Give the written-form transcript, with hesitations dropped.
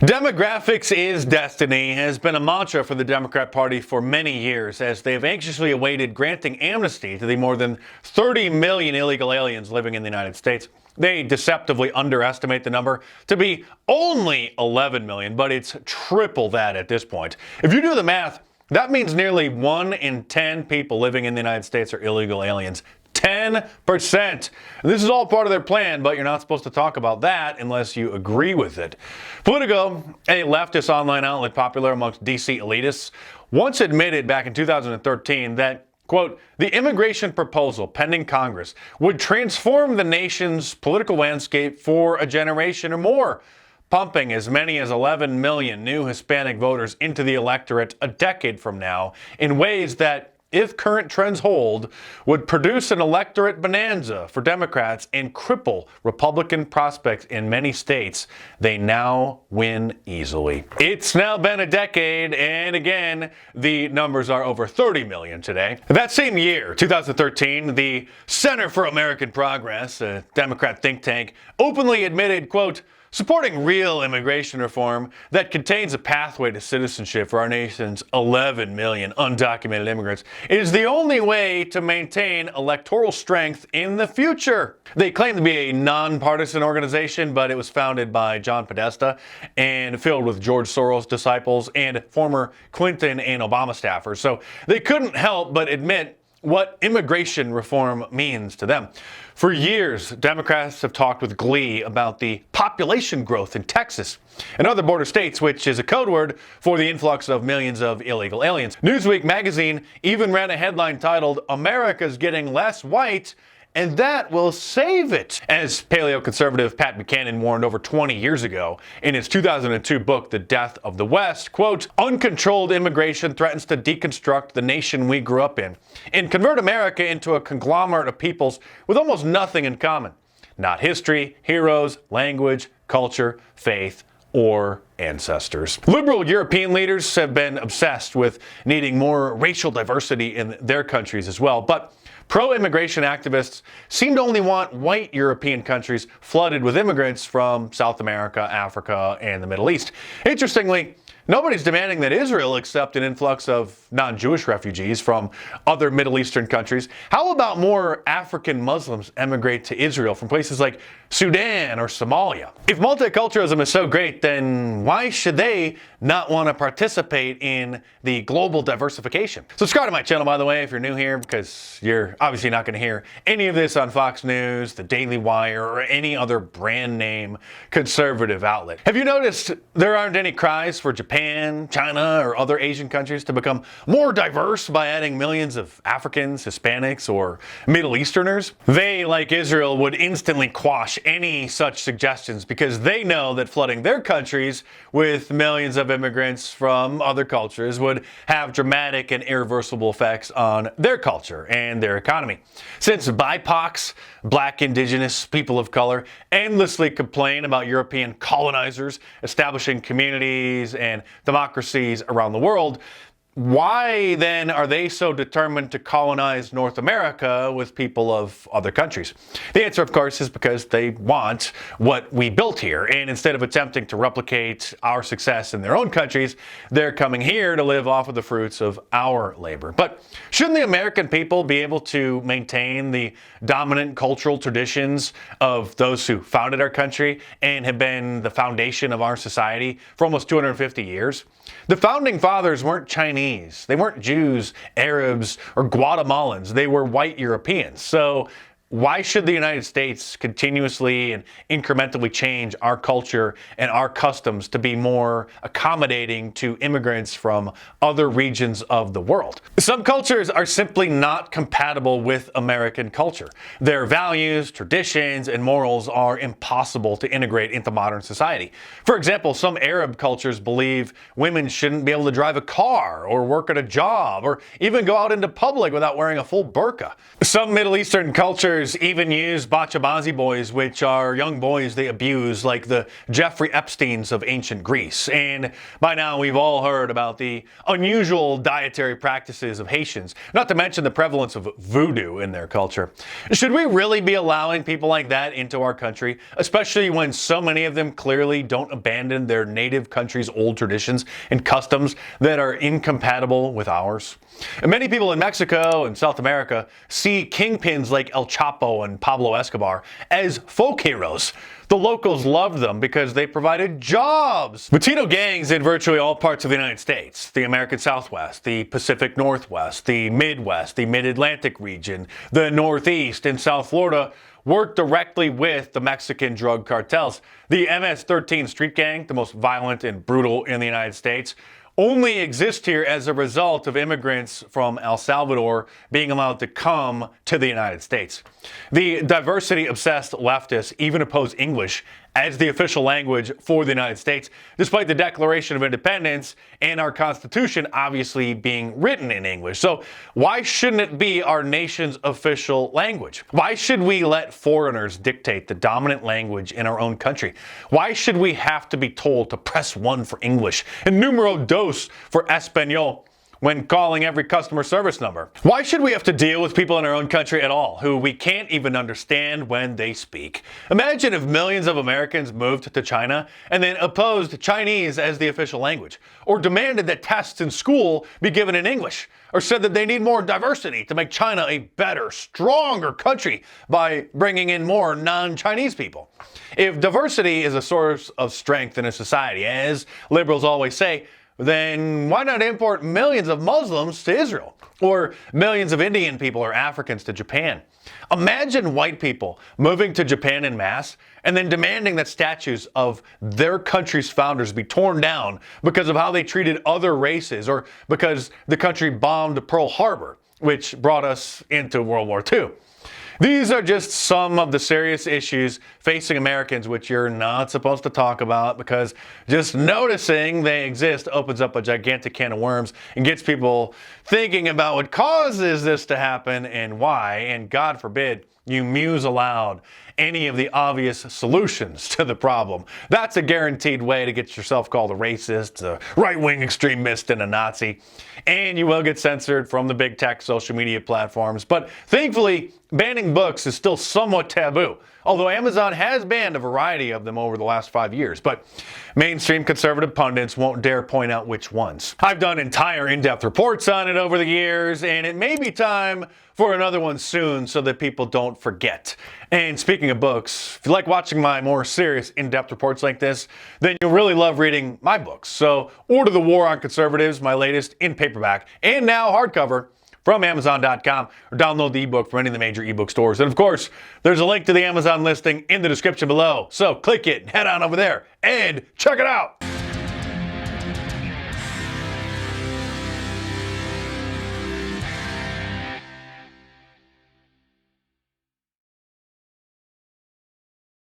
Demographics is destiny has been a mantra for the Democrat Party for many years, as they've anxiously awaited granting amnesty to the more than 30 million illegal aliens living in the United States. They deceptively underestimate the number to be only 11 million, but it's triple that at this point. If you do the math, that means nearly 1 in 10 people living in the United States are illegal aliens. 10%. This is all part of their plan, but you're not supposed to talk about that unless you agree with it. Politico, a leftist online outlet popular amongst DC elitists, once admitted back in 2013 that, quote, the immigration proposal pending Congress would transform the nation's political landscape for a generation or more, pumping as many as 11 million new Hispanic voters into the electorate a decade from now in ways that, if current trends hold, would produce an electorate bonanza for Democrats and cripple Republican prospects in many states. They now win easily. It's now been a decade, and again, the numbers are over 30 million today. That same year, 2013, the Center for American Progress, a Democrat think tank, openly admitted, quote, supporting real immigration reform that contains a pathway to citizenship for our nation's 11 million undocumented immigrants is the only way to maintain electoral strength in the future. They claim to be a nonpartisan organization, but it was founded by John Podesta and filled with George Soros disciples and former Clinton and Obama staffers. So they couldn't help but admit what immigration reform means to them. For years, Democrats have talked with glee about the population growth in Texas and other border states, which is a code word for the influx of millions of illegal aliens. Newsweek magazine even ran a headline titled, "America's Getting Less White, and that will save it," as paleoconservative Pat Buchanan warned over 20 years ago in his 2002 book, The Death of the West. Quote, uncontrolled immigration threatens to deconstruct the nation we grew up in and convert America into a conglomerate of peoples with almost nothing in common. Not history, heroes, language, culture, faith, or ancestors. Liberal European leaders have been obsessed with needing more racial diversity in their countries as well, but pro-immigration activists seem to only want white European countries flooded with immigrants from South America, Africa, and the Middle East. Interestingly, nobody's demanding that Israel accept an influx of non-Jewish refugees from other Middle Eastern countries. How about more African Muslims emigrate to Israel from places like Sudan or Somalia? If multiculturalism is so great, then why should they not want to participate in the global diversification? Subscribe to my channel, by the way, if you're new here, because you're obviously not going to hear any of this on Fox News, the Daily Wire, or any other brand name conservative outlet. Have you noticed there aren't any cries for Japan, China, or other Asian countries to become more diverse by adding millions of Africans, Hispanics, or Middle Easterners? They, like Israel, would instantly quash any such suggestions because they know that flooding their countries with millions of immigrants from other cultures would have dramatic and irreversible effects on their culture and their economy. Since BIPOCs, Black, Indigenous, people of color, endlessly complain about European colonizers establishing communities and democracies around the world, why then are they so determined to colonize North America with people of other countries? The answer, of course, is because they want what we built here, and instead of attempting to replicate our success in their own countries, they're coming here to live off of the fruits of our labor. But shouldn't the American people be able to maintain the dominant cultural traditions of those who founded our country and have been the foundation of our society for almost 250 years? The founding fathers weren't Chinese. They weren't Jews, Arabs, or Guatemalans. They were white Europeans. So why should the United States continuously and incrementally change our culture and our customs to be more accommodating to immigrants from other regions of the world? Some cultures are simply not compatible with American culture. Their values, traditions, and morals are impossible to integrate into modern society. For example, some Arab cultures believe women shouldn't be able to drive a car or work at a job or even go out into public without wearing a full burqa. Some Middle Eastern cultures Others even use bachabazi boys, which are young boys they abuse, like the Jeffrey Epsteins of ancient Greece. And by now we've all heard about the unusual dietary practices of Haitians, not to mention the prevalence of voodoo in their culture. Should we really be allowing people like that into our country, especially when so many of them clearly don't abandon their native country's old traditions and customs that are incompatible with ours? And many people in Mexico and South America see kingpins like El Chapo and Pablo Escobar as folk heroes. The locals loved them because they provided jobs. Latino gangs in virtually all parts of the United States, the American Southwest, the Pacific Northwest, the Midwest, the Mid-Atlantic region, the Northeast, and South Florida, work directly with the Mexican drug cartels. The MS-13 street gang, the most violent and brutal in the United States, only exist here as a result of immigrants from El Salvador being allowed to come to the United States. The diversity-obsessed leftists even oppose English as the official language for the United States, despite the Declaration of Independence and our Constitution obviously being written in English. So why shouldn't it be our nation's official language? Why should we let foreigners dictate the dominant language in our own country? Why should we have to be told to press 1 for English and numero dos for Espanol when calling every customer service number? Why should we have to deal with people in our own country at all who we can't even understand when they speak? Imagine if millions of Americans moved to China and then opposed Chinese as the official language, or demanded that tests in school be given in English, or said that they need more diversity to make China a better, stronger country by bringing in more non-Chinese people. If diversity is a source of strength in a society, as liberals always say, then why not import millions of Muslims to Israel, or millions of Indian people or Africans to Japan? Imagine white people moving to Japan en masse and then demanding that statues of their country's founders be torn down because of how they treated other races, or because the country bombed Pearl Harbor, which brought us into World War II. These are just some of the serious issues facing Americans which you're not supposed to talk about, because just noticing they exist opens up a gigantic can of worms and gets people thinking about what causes this to happen and why, and God forbid you muse aloud any of the obvious solutions to the problem. That's a guaranteed way to get yourself called a racist, a right-wing extremist, and a Nazi. And you will get censored from the big tech social media platforms. But thankfully, banning books is still somewhat taboo, although Amazon has banned a variety of them over the last 5 years. But mainstream conservative pundits won't dare point out which ones. I've done entire in-depth reports on it over the years, and it may be time for another one soon so that people don't forget. And speaking of books, if you like watching my more serious in-depth reports like this, then you'll really love reading my books. So order The War on Conservatives, my latest in paperback and now hardcover, from Amazon.com, or download the ebook from any of the major ebook stores. And of course, there's a link to the Amazon listing in the description below. So click it, head on over there, and check it out.